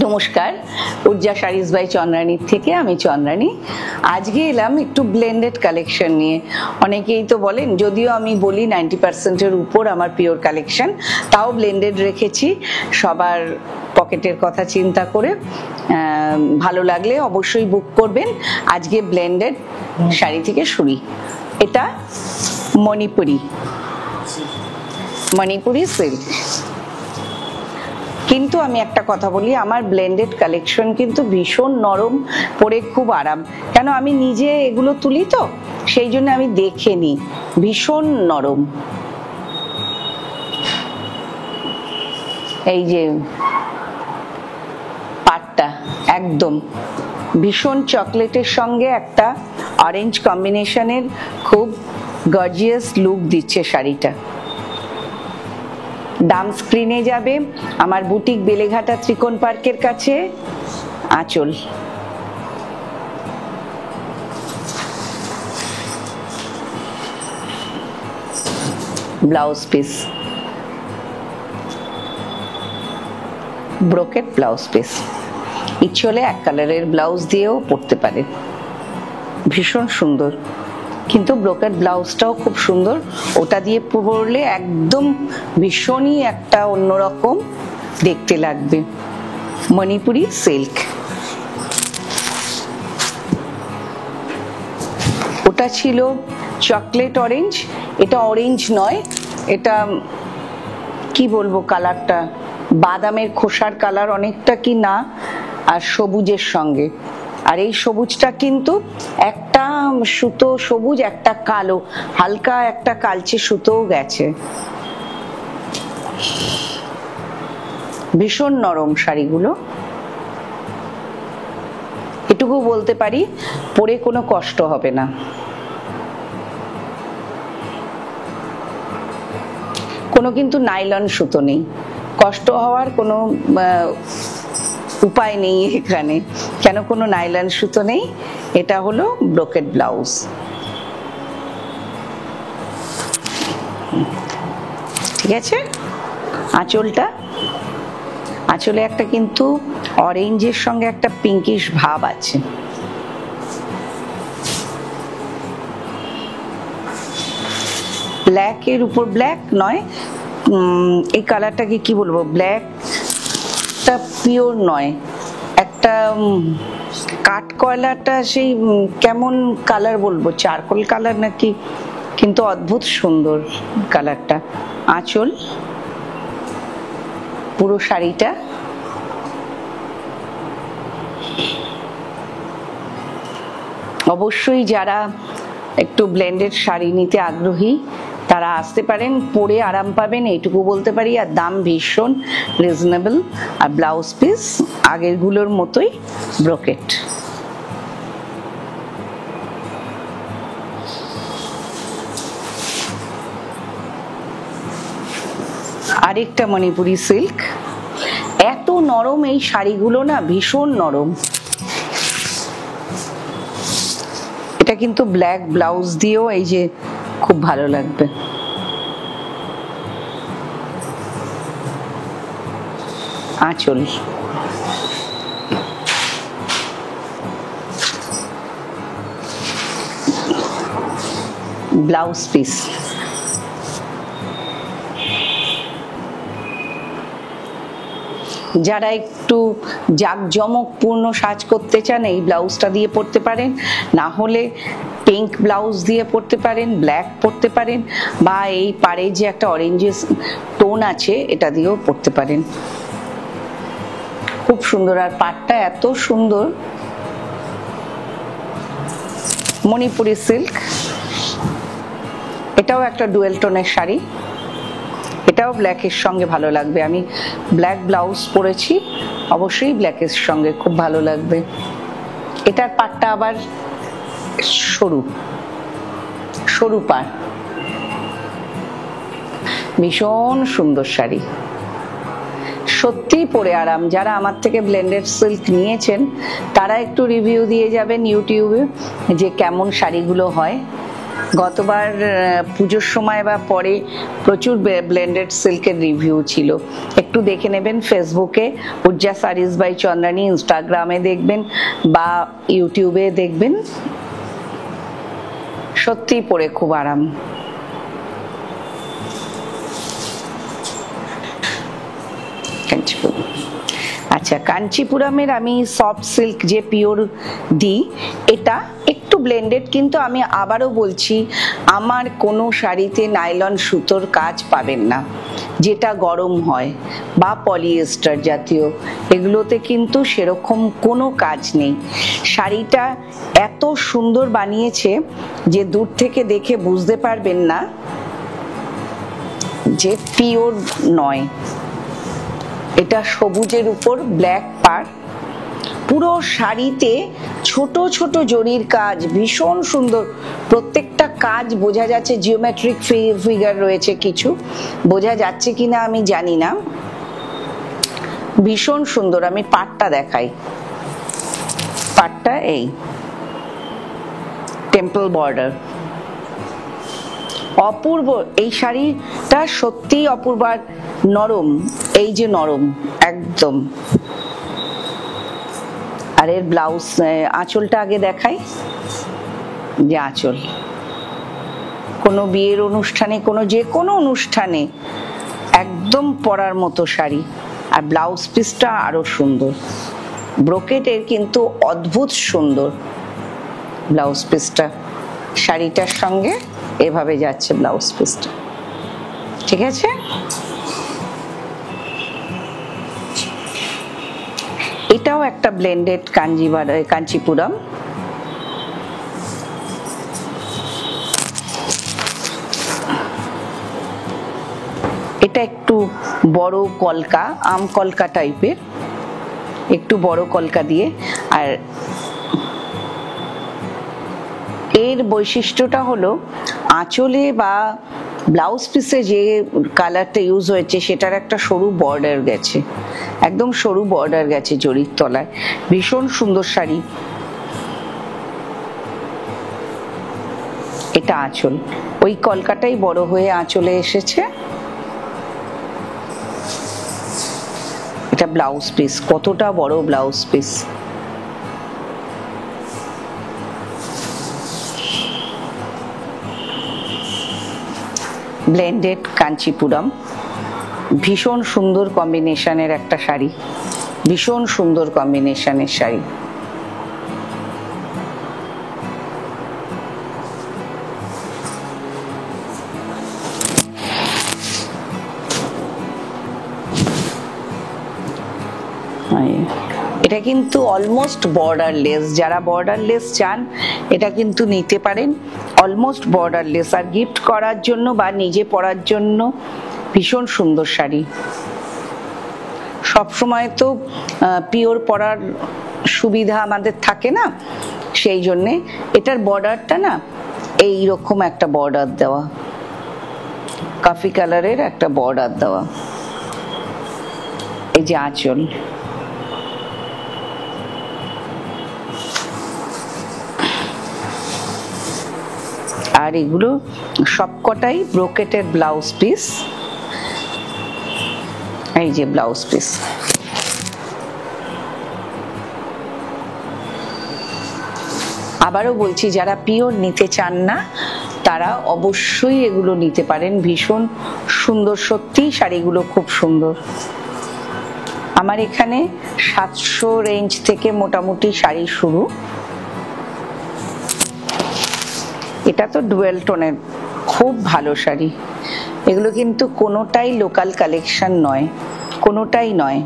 নমস্কার, উর্জা saris by চন্দ্রানীর থেকে আমি চন্দ্রানী। আজকে এলাম একটু ব্লেন্ডেড কালেকশন নিয়ে। অনেকেই তো বলেন, যদিও আমি বলি 90%-এর উপর আমার পিওর কালেকশন, তাও ব্লেন্ডেড রেখেছি সবার পকেটের কথা চিন্তা করে। ভালো লাগলে অবশ্যই বুক করবেন। আজকে ব্লেন্ডেড শাড়ি থেকে শুরু। এটা মণিপুরি সিল্ক। কিন্তু আমি একটা কথা বলি, আমার ব্লেন্ডেড কালেকশন কিন্তু ভীষণ নরম, পরে খুব আরাম। কেন, আমি নিজে এগুলো তুলি তো, সেই জন্য আমি দেখে নিই। ভীষণ নরম। এই যে পাটটা একদম ভীষণ চকলেটের সঙ্গে একটা অরেঞ্জ কম্বিনেশনের খুব গর্জিয়াস লুক দিচ্ছে শাড়িটা। দাম স্ক্রিনে যাবে। আমার বুটিক বেলেঘাটা ত্রিকোণ পার্কের কাছে। আঁচল, blouse piece, brocade blouse piece. ইচ্ছে হলে এক কালারের ব্লাউজ দিয়েও পরতে পারে, ভীষণ সুন্দর। কিন্তু ব্রোকেট ব্লাউজটাও খুব সুন্দর, ওটা দিয়ে পরলে একদম ভীষণই একটা অন্যরকম দেখতে লাগবে। মণিপুরি সিল্ক, ওটা ছিল চকলেট অরেঞ্জ, এটা অরেঞ্জ নয়, এটা কি বলবো, কালারটা বাদামের খোসার কালার অনেকটা, কি না, আর সবুজের সঙ্গে। আর এই সবুজটা কিন্তু একটা সুতো সবুজ, একটা কালো, হালকা একটা কালচে সুতোও গেছে। ভীষণ নরম শাড়িগুলো, এটুকু বলতে পারি, পরে কোনো কষ্ট হবে না। কোনো কিন্তু নাইলন সুতো নেই, কষ্ট হওয়ার কোনো উপায় নেই এখানে। কেন, কোনো নাইলন সুতো নেই। এটা হলো ব্রোকেট ব্লাউজ। ঠিক আছে। আঁচলটা, আঁচলে একটা কিন্তু অরেঞ্জের সঙ্গে একটা পিঙ্কিশ ভাব আছে। ব্ল্যাকের উপর, ব্ল্যাক নয়, এই কালারটাকে কি বলবো, ব্ল্যাকটা পিওর নয়, একটা কাঠ কয়লাটা, সেই কেমন কালার বলবো, চারকোল কালার নাকি, কিন্তু অদ্ভুত সুন্দর কালারটা। আঁচল, পুরো শাড়িটা অবশ্যই যারা একটু ব্লেন্ডেড শাড়ি নিতে আগ্রহী তারা আসতে পারেন, পরে আরাম পাবেন, এইটুকু বলতে পারি। আর দাম ভীষণ রিজনেবল। আর ব্লাউজ পিস আগের গুলোর মতোই ব্রোকেট। আরেকটা মণিপুরি সিল্ক। এত নরম এই শাড়িগুলো না, ভীষণ নরম। এটা কিন্তু ব্ল্যাক ব্লাউজ দিয়েও এই যে খুব ভালো লাগবে। আঁচল, ব্লাউজ পিস। যারা একটু জাঁকজমকপূর্ণ সাজ করতে চান, এই ব্লাউজটা দিয়ে পরতে পারেন। না হলে পিঙ্ক ব্লাউজ দিয়ে পরতে পারেন, ব্ল্যাক পরতে পারেন, বা এই পাড়ে যে একটা অরেঞ্জের টোন আছে, এটা দিয়েও পরতে পারেন। খুব সুন্দর। আর পাটটা এত সুন্দর। মণিপুরি সিল্ক, এটাও একটা ডুয়েল টোনের শাড়ি, এটাও ব্ল্যাকের সঙ্গে ভালো লাগবে। আমি ব্ল্যাক ব্লাউজ পরেছি, অবশ্যই ব্ল্যাকের সঙ্গে খুব ভালো লাগবে। এটার পাটটা আবার সরু সরু পাড়, ভীষণ সুন্দর শাড়ি, সত্যি পরে আরাম। যারা আমার থেকে ব্লেন্ডেড সিল্ক নিয়েছেন তারা একটু রিভিউ দিয়ে যাবেন ইউটিউবে, যে কেমন শাড়িগুলো হয়। গতবার পুজোর সময় বা পরে প্রচুর ব্লেন্ডেড সিল্কের রিভিউ ছিল, একটু দেখে নেবেন ফেসবুকে উজ্জা সারিজ বাই চন্দ্রানী, ইনস্টাগ্রামে দেখবেন বা ইউটিউবে দেখবেন, সত্যি পরে খুব আরাম। আচ্ছা, কাঞ্চিপুরমের আমি সফট সিল্ক যে পিওর দিই, এটা একটু ব্লেন্ডেড, কিন্তু আমি আবারও বলছি আমার কোনো শাড়িতে নাইলন সুতোর কাজ পাবেন না, যেটা গরম হয় বা পলিয়েস্টার জাতীয়, এগুলোতে কিন্তু সেরকম কোনো কাজ নেই। শাড়িটা এত সুন্দর বানিয়েছে যে দূর থেকে দেখে বুঝতে পারবেন না যে পিওর নয়। এটা সবুজের উপর ব্ল্যাক পার, পুরো শাড়িতে ছোট ছোট জরির কাজ, ভীষণ সুন্দর। প্রত্যেকটা কাজ বোঝা যাচ্ছে, জিওমেট্রিক ফিগার রয়েছে, কিছু বোঝা যাচ্ছে কিনা আমি জানি না, ভীষণ সুন্দর। আমি পাটটা দেখাই, পাটটা এই টেম্পল বর্ডার, অপূর্ব। এই শাড়িটা সত্যিই অপূর্ব, নরম, এই যে নরম একদম। আর এর ব্লাউজ, আঁচলটা আগে দেখাই, যে আঁচল কোনো বিয়ের অনুষ্ঠানে, যে কোনো অনুষ্ঠানে একদম পরার মতো শাড়ি। আর ব্লাউজ পিসটা আরো সুন্দর, ব্রোকেটের, কিন্তু অদ্ভুত সুন্দর ব্লাউজ পিসটা। শাড়িটার সঙ্গে এভাবে যাচ্ছে ব্লাউজ পিসটা, ঠিক আছে। এটাও একটা ব্লেন্ডেড কাঞ্চিপুরম। এটা একটু বড় কলকা, আম কলকা টাইপের, একটু বড় কলকা দিয়ে। আর এর বৈশিষ্ট্যটা হলো আঁচলে বা ব্লাউজ পিসে যে কালারটা ইউজ হয়েছে সেটার একটা সরু বর্ডার গেছে, একদম সরু বর্ডার গেছে জরির তলায়, ভীষণ সুন্দর শাড়ি। এটা আঁচল, ওই কলকাটাই বড় হয়ে আঁচলে এসেছে। এটা ব্লাউজ পিস, কতটা বড় ব্লাউজ পিস। ব্লেন্ডেড কাঞ্চিপুরম, ভীষণ সুন্দর কম্বিনেশনের একটা শাড়ি, ভীষণ সুন্দর কম্বিনেশনের শাড়ি। এটা কিন্তু অলমোস্ট বর্ডারলেস, যারা বর্ডারলেস চান এটা কিন্তু নিতে পারেন, অলমোস্ট বর্ডারলেস। আর গিফট করার জন্য বা নিজে পরার জন্য ভীষণ সুন্দর শাড়ি। সবসময় তো পিওর পরার সুবিধা আমাদের থাকে না, সেই জন্যে এটার বর্ডারটা না এই রকম একটা বর্ডার দেওয়া, কফি কালারের একটা বর্ডার দেওয়া। এই যে আঁচল, আর এগুলো সবকটাই ব্রোকেটের ব্লাউজ পিস। এই যে ব্লাউজ পিস, আবারও বলছি যারা পিওর নিতে চান না তারা অবশ্যই এগুলো নিতে পারেন, ভীষণ সুন্দর, সত্যি শাড়িগুলো খুব সুন্দর। আমার এখানে 700 রেঞ্জ থেকে মোটামুটি শাড়ি শুরু। এটা তো ডুয়েল টোনের খুব ভালো শাড়ি, এগুলো কিন্তু কোনোটাই লোকাল কালেকশন নয়, কোনোটাই নয়।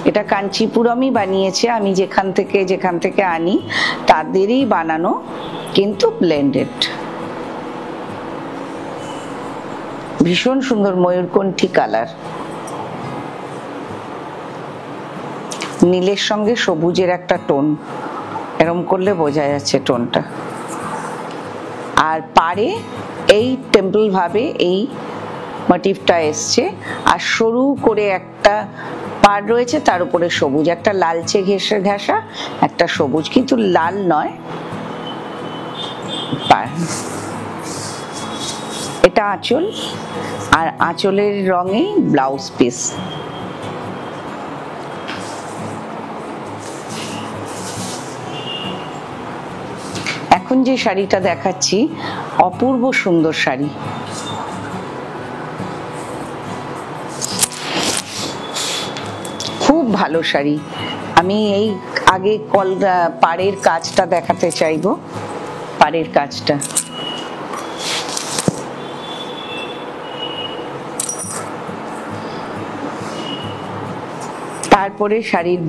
এটা কাঞ্চিপুরমই বানিয়েছে, আমি যেখান থেকে আনি তাদেরই বানানো, কিন্তু ব্লেন্ডেড। ভীষণ সুন্দর ময়ূরকণ্ঠী কালার, নীলের সঙ্গে সবুজের একটা টোন, এরম করলে বোঝা যাচ্ছে টোনটা। আর পাড়ে এই টেম্পল ভাবে এই মোটিভটা এসছে, আর সরু করে একটা পাড় রয়েছে, তার উপরে সবুজ, একটা লালচে ঘেঁষা একটা সবুজ, কিন্তু লাল নয়, এটা আঁচল, আর আঁচলের রঙে ব্লাউজ পিস। এখন যে শাড়িটা দেখাচ্ছি অপূর্ব সুন্দর শাড়ি। খুব ভালো শাড়ি। আমি এই আগে পাড়ের কাজটা দেখাতে চাইবো, পাড়ের কাজটা। তারপরে শাড়ির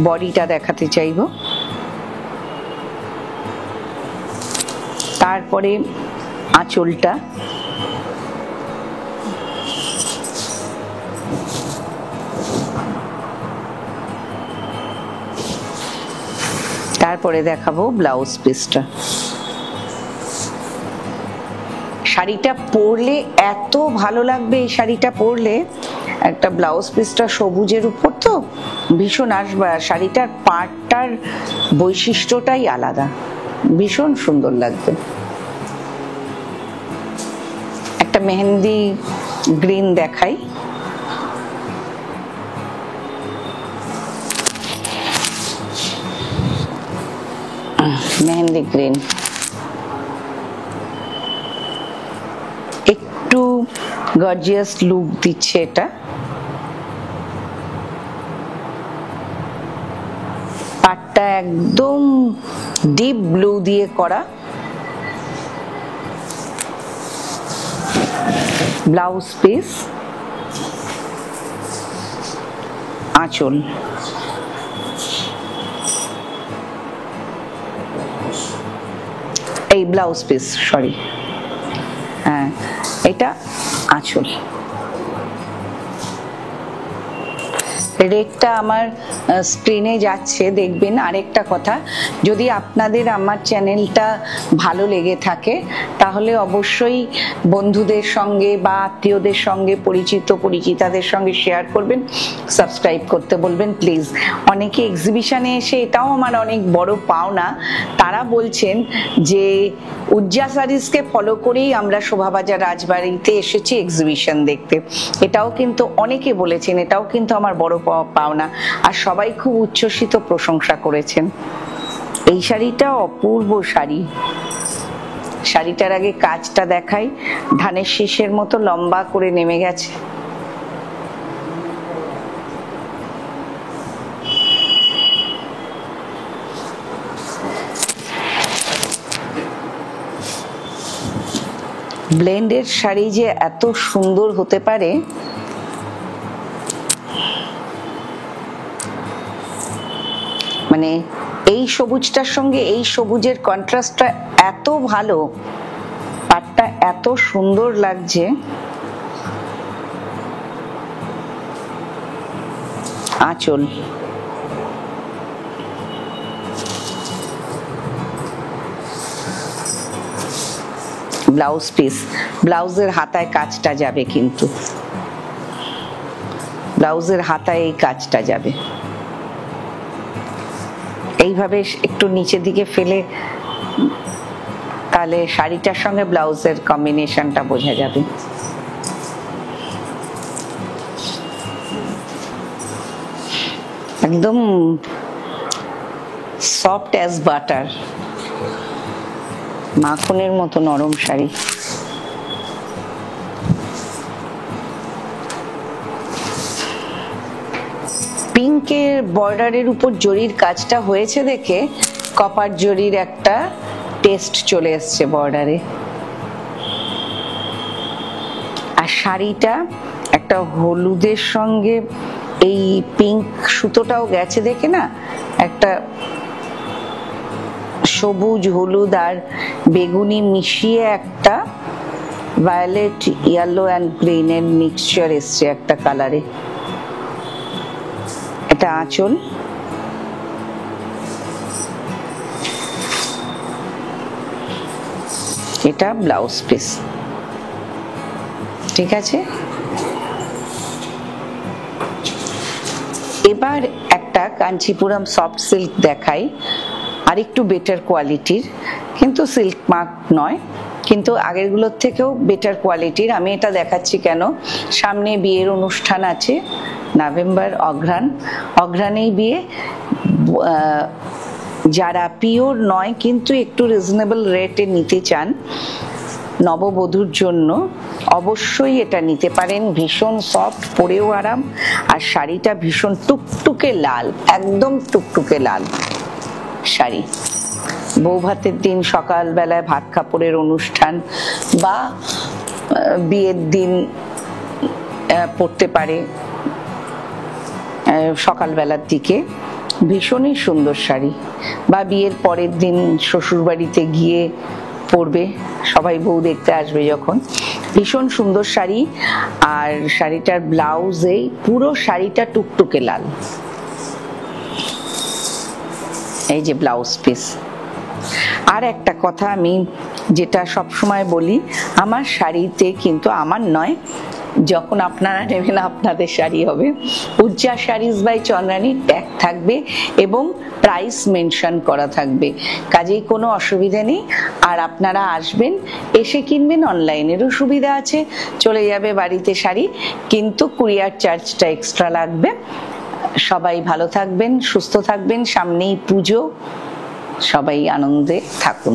বডিটা দেখাতে চাইবো, তারপরে আঁচলটা, তারপরে দেখাবো ব্লাউজ পিসটা। শাড়িটা পরলে এত ভালো লাগবে, এই শাড়িটা পরলে একটা ব্লাউজ পিসটা সবুজের উপর তো ভীষণ আসবে। শাড়িটার পাড়টার বৈশিষ্ট্যটাই আলাদা, ভীষণ সুন্দর লাগবে। একটা মেহেন্দি গ্রিন দেখাই। মেহেন্দি গ্রিন একটু গর্জিয়াস লুক দিচ্ছে এটা। পাটটা একদম ডিপ ব্লু দিয়ে করা। ব্লাউজ পিস, আঁচল, এই ব্লাউজ পিস, সরি, হ্যাঁ এটা আঁচল। রেটটা আমার স্ক্রিনে যাচ্ছে, দেখবেন। আরেকটা কথা, যদি আপনাদের আমার চ্যানেলটা ভালো লেগে থাকে তাহলে অবশ্যই বন্ধুদের সঙ্গে বা আত্মীয়দের সঙ্গে, পরিচিতাদের সঙ্গে শেয়ার করবেন, সাবস্ক্রাইব করতে বলবেন প্লিজ। অনেকে এক্সিবিশনে এসে, এটাও আমার অনেক বড় পাওনা, তারা বলছেন যে উজ্জা শাড়িজকে ফলো করেই আমরা শোভাবাজার রাজবাড়িতে এসেছি এক্সিবিশন দেখতে। এটাও কিন্তু অনেকে বলেছেন, এটাও কিন্তু আমার বড় পাওনা, আর সবাই খুব উচ্ছ্বসিত প্রশংসা করেছেন। এই শাড়িটা অপূর্ব শাড়ি। শাড়িটার আগে কাজটা দেখাই, ধানের শীষের মতো লম্বা করে নেমে গেছে। ব্লেন্ডের শাড়ি যে এত সুন্দর হতে পারে, মানে এই সবুজটার সঙ্গে এই সবুজের কন্ট্রাস্টটা এত ভালো, পাটটা এত সুন্দর লাগছে। আঁচল, ব্লাউজ পিস, ব্লাউজের হাতায় কাজটা যাবে, কিন্তু ব্লাউজের হাতায় এই কাজটা যাবে। এইভাবে একটু নিচের দিকে ফেলে, তাহলে শাড়িটার সঙ্গে ব্লাউজের কম্বিনেশনটা বোঝা যাবে। একদম সফট অ্যাজ বাটার, মাখনের মতো নরম শাড়ি। পিঙ্কের বর্ডারের উপর জরির কাজটা হয়েছে দেখে কপার জরির একটা টেস্ট চলে এসছে বর্ডারে। আর শাড়িটা একটা হলুদের সঙ্গে এই পিঙ্ক সুতোটাও গেছে দেখে না, একটা সবুজ, হলুদ আর বেগুনি মিশিয়ে একটা ভায়োলেট, ইয়েলো অ্যান্ড গ্রিন এর মিক্সচার এসছে একটা কালারে। এটা আঁচল, এটা ব্লাউজ পিস। ঠিক আছে, এবার একটা কাঞ্চিপুরম সফট সিল্ক দেখাই। আর একটু বেটার কোয়ালিটির, কিন্তু সিল্ক মার্ক নয়, কিন্তু আগেরগুলোর থেকেও বেটার কোয়ালিটির। আমি এটা দেখাচ্ছি কেন, সামনে বিয়ের অনুষ্ঠান আছে, নভেম্বর অঘ্রাণেই বিয়ে। যারা পিওর নয় কিন্তু একটু রিজনেবল রেটে নিতে চান নববধূর জন্য, অবশ্যই এটা নিতে পারেন। ভীষণ সফট, পরেও আরাম, আর শাড়িটা ভীষণ টুকটুকে লাল, একদম টুকটুকে লাল শাড়ি। বৌভাতের দিন, সকালবেলায় ভাত কাপড়ের অনুষ্ঠান বা বিয়ের দিন পরতে পারে সকালবেলার দিকে, ভীষণই সুন্দর শাড়ি। বা বিয়ের পরের দিন শ্বশুরবাড়িতে গিয়ে পরবে, সবাই বউ দেখতে আসবে যখন, ভীষণ সুন্দর শাড়ি। আর শাড়িটার ব্লাউজে পুরো শাড়িটা টুকটুকে লাল, এই যে ব্লাউজ পিস। আর একটা কথা আমি যেটা সব সময় বলি, আমার শাড়িতে কিন্তু, আমার নয়, যখন আপনারা নেবেন আপনাদের শাড়ি হবে, উজ্জা শাড়িজ বাই চন্দ্রানী ট্যাগ থাকবে এবং প্রাইস মেনশন করা থাকবে, কাজেই কোনো অসুবিধা নেই। আর আপনারা আসবেন, এসে কিনবেন, অনলাইনেরও সুবিধা আছে, চলে যাবে বাড়িতে শাড়ি, কিন্তু কুরিয়ার চার্জটা এক্সট্রা লাগবে। সবাই ভালো থাকবেন, সুস্থ থাকবেন, সামনেই পুজো, সবাই আনন্দে থাকুন।